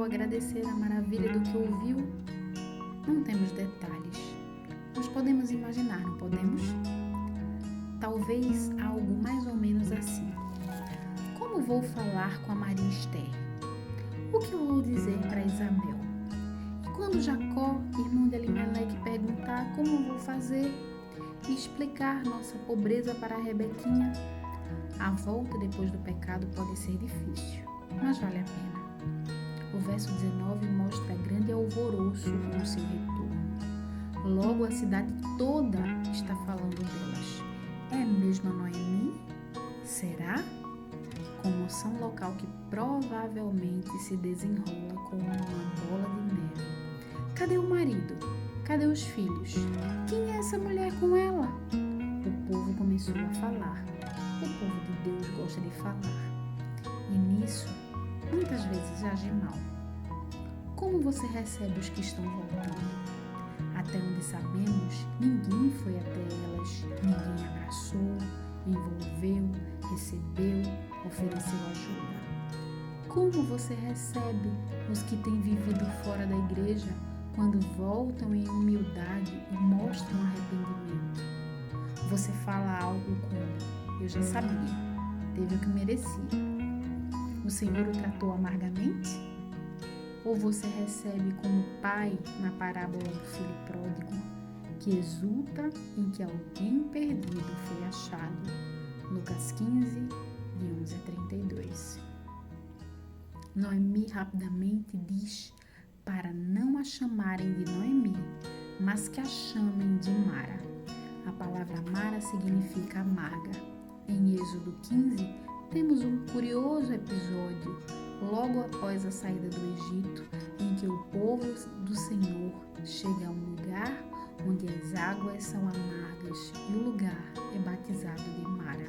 ao agradecer a maravilha do que ouviu? Não temos detalhes, mas podemos imaginar, não podemos? Talvez algo mais ou menos assim. Como vou falar com a Maria Esther? O que eu vou dizer para Isabel? E quando Jacó, irmão de Elimeleque, perguntar como vou fazer e explicar nossa pobreza para a Rebequinha? A volta depois do pecado pode ser difícil, mas vale a pena. O verso 19 mostra grande alvoroço com o seu retorno. Logo a cidade toda está falando delas. É mesmo a Noemi? Será? Comoção local que provavelmente se desenrola como uma bola de neve. Cadê o marido? Cadê os filhos? Quem é essa mulher com ela? O povo começou a falar. O povo de Deus gosta de falar. E nisso, muitas vezes age mal. Como você recebe os que estão voltando? Até onde sabemos, ninguém foi até elas, ninguém abraçou, envolveu, recebeu, ofereceu ajuda. Como você recebe os que têm vivido fora da igreja quando voltam em humildade e mostram arrependimento? Você fala algo como: eu já sabia, teve o que merecia. O Senhor o tratou amargamente? Ou você recebe como pai na parábola do filho pródigo, que exulta em que alguém perdido foi achado? Lucas 15, de 11 a 32. Noemi rapidamente diz para não a chamarem de Noemi, mas que a chamem de Mara. A palavra Mara significa amarga. Em Êxodo 15, temos um curioso episódio logo após a saída do Egito, em que o povo do Senhor chega a um lugar onde as águas são amargas e o lugar é batizado de Mara.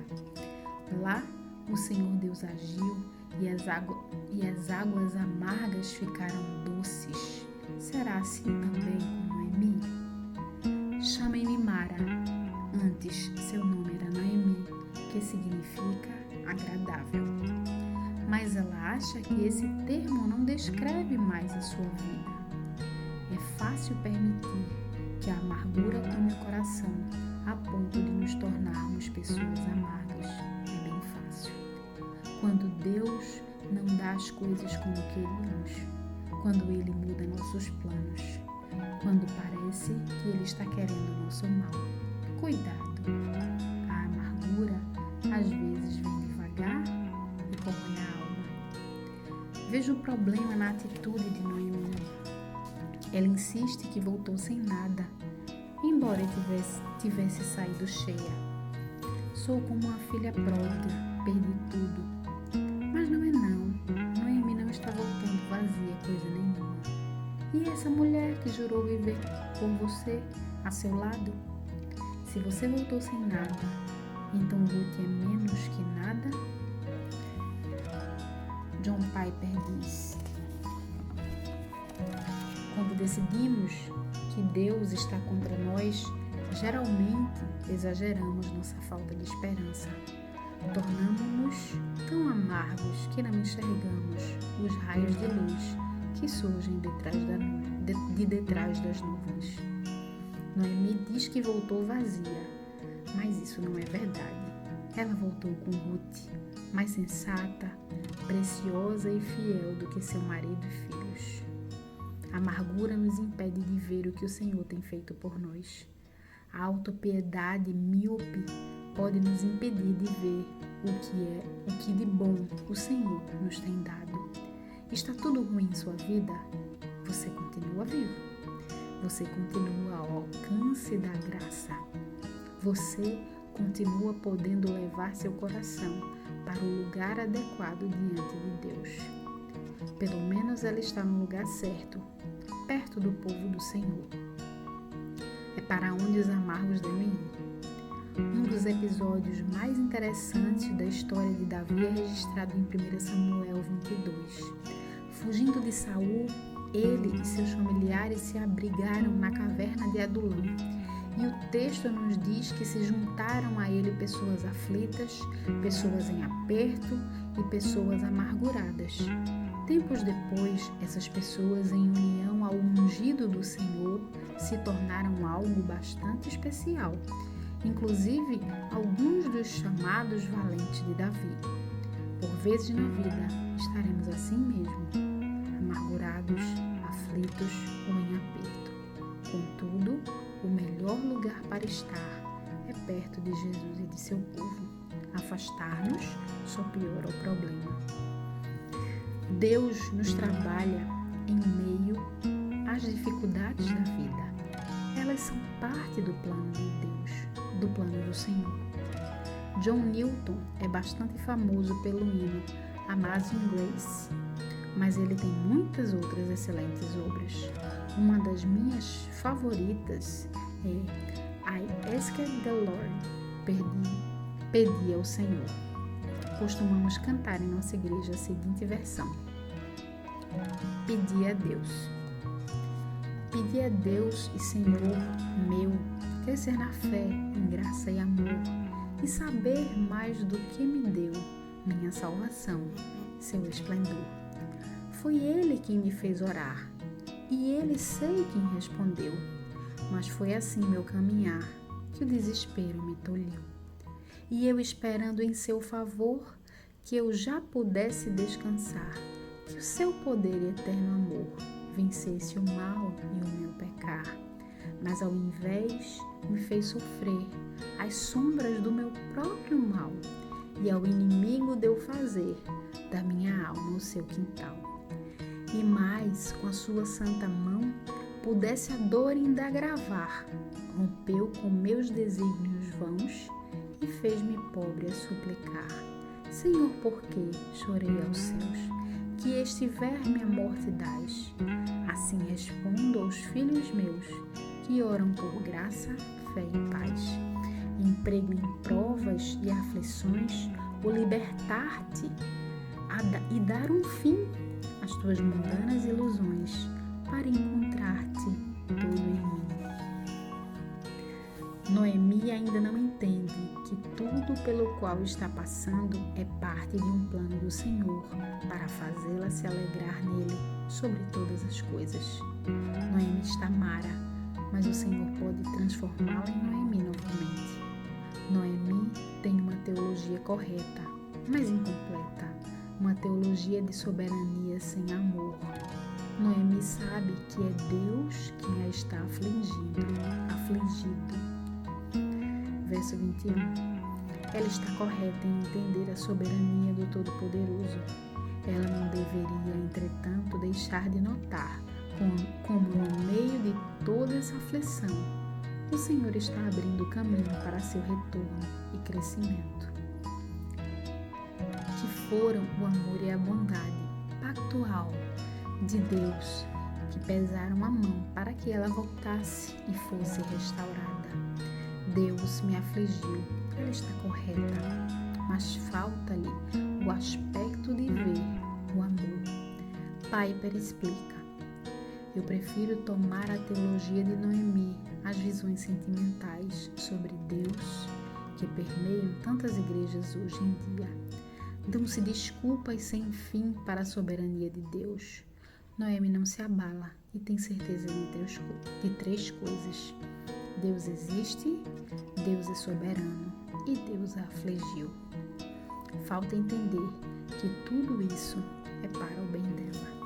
Lá, o Senhor Deus agiu e as águas amargas ficaram doces. Será assim também com Noemi? Chamem-me Mara. Antes, seu nome era Noemi, que significa agradável. Mas ela acha que esse termo não descreve mais a sua vida. É fácil permitir que a amargura tome o coração a ponto de nos tornarmos pessoas amargas. É bem fácil. Quando Deus não dá as coisas como queríamos, quando Ele muda nossos planos, quando parece que Ele está querendo nosso mal. Cuidado! A amargura às vezes vem devagar e corrói a alma. Veja o problema na atitude de Noemi. Ela insiste que voltou sem nada, embora tivesse saído cheia. Sou como uma filha pródiga, perdi tudo. Mas não é não. Noemi não está voltando vazia coisa nenhuma. E essa mulher que jurou viver com você a seu lado? Se você voltou sem nada, então Ruth é menos que nada? John Piper diz: quando decidimos que Deus está contra nós, geralmente exageramos nossa falta de esperança. Tornamos-nos tão amargos que não enxergamos os raios de luz que surgem de detrás das nuvens. Noemi diz que voltou vazia, mas isso não é verdade. Ela voltou com Ruth, mais sensata, preciosa e fiel do que seu marido e filhos. A amargura nos impede de ver o que o Senhor tem feito por nós. A autopiedade míope pode nos impedir de ver o que de bom o Senhor nos tem dado. Está tudo ruim em sua vida? Você continua vivo. Você continua ao alcance da graça. Você continua podendo levar seu coração para o lugar adequado diante de Deus. Pelo menos ela está no lugar certo, perto do povo do Senhor. É para onde os amargos devem ir. Um dos episódios mais interessantes da história de Davi é registrado em 1 Samuel 22. Fugindo de Saul, ele e seus familiares se abrigaram na caverna de Adulão. E o texto nos diz que se juntaram a ele pessoas aflitas, pessoas em aperto e pessoas amarguradas. Tempos depois, essas pessoas, em união ao ungido do Senhor, se tornaram algo bastante especial, inclusive alguns dos chamados valentes de Davi. Por vezes na vida estaremos assim mesmo, amargurados, aflitos ou em aperto. Contudo, o melhor lugar para estar é perto de Jesus e de seu povo. Afastar-nos só piora o problema. Deus nos trabalha em meio às dificuldades da vida. Elas são parte do plano de Deus, do plano do Senhor. John Newton é bastante famoso pelo hino Amazing Grace, mas ele tem muitas outras excelentes obras. Uma das minhas favoritas é I Asked the Lord, pedi ao Senhor. Costumamos cantar em nossa igreja a seguinte versão: Pedi a Deus. Pedi a Deus e Senhor meu crescer na fé, em graça e amor, e saber mais do que me deu minha salvação, seu esplendor. Foi Ele quem me fez orar, e Ele sei quem respondeu, mas foi assim meu caminhar, que o desespero me tolhiu. E eu esperando em seu favor, que eu já pudesse descansar, que o seu poder e eterno amor vencesse o mal e o meu pecar. Mas ao invés me fez sofrer as sombras do meu próprio mal, e ao inimigo deu fazer da minha alma o seu quintal. E mais, com a sua santa mão, pudesse a dor ainda agravar, rompeu com meus desígnios vãos e fez-me pobre a suplicar. Senhor, por que chorei aos céus, que este verme a morte dás? Assim respondo aos filhos meus, que oram por graça, fé e paz. Emprego em provas e aflições, o libertar-te e dar um fim às tuas mundanas ilusões, para encontrar-te todo em mim. Noemi ainda não entende que tudo pelo qual está passando é parte de um plano do Senhor para fazê-la se alegrar nele sobre todas as coisas. Noemi está Mara, mas o Senhor pode transformá-la em Noemi novamente. Noemi tem uma teologia correta, mas incompleta, uma teologia de soberania sem amor. Noemi sabe que é Deus quem a está afligido. Verso 21. Ela está correta em entender a soberania do Todo-Poderoso. Ela não deveria, entretanto, deixar de notar como no meio de toda essa aflição, o Senhor está abrindo caminho para seu retorno e crescimento. Que foram o amor e a bondade pactual de Deus que pesaram a mão para que ela voltasse e fosse restaurada. Deus me afligiu, ela está correta, mas falta-lhe o aspecto de ver o amor. Piper explica: eu prefiro tomar a teologia de Noemi, as visões sentimentais sobre Deus que permeiam tantas igrejas hoje em dia. Dão-se desculpas sem fim para a soberania de Deus. Noemi não se abala e tem certeza de três coisas: Deus existe, Deus é soberano e Deus a afligiu. Falta entender que tudo isso é para o bem dela.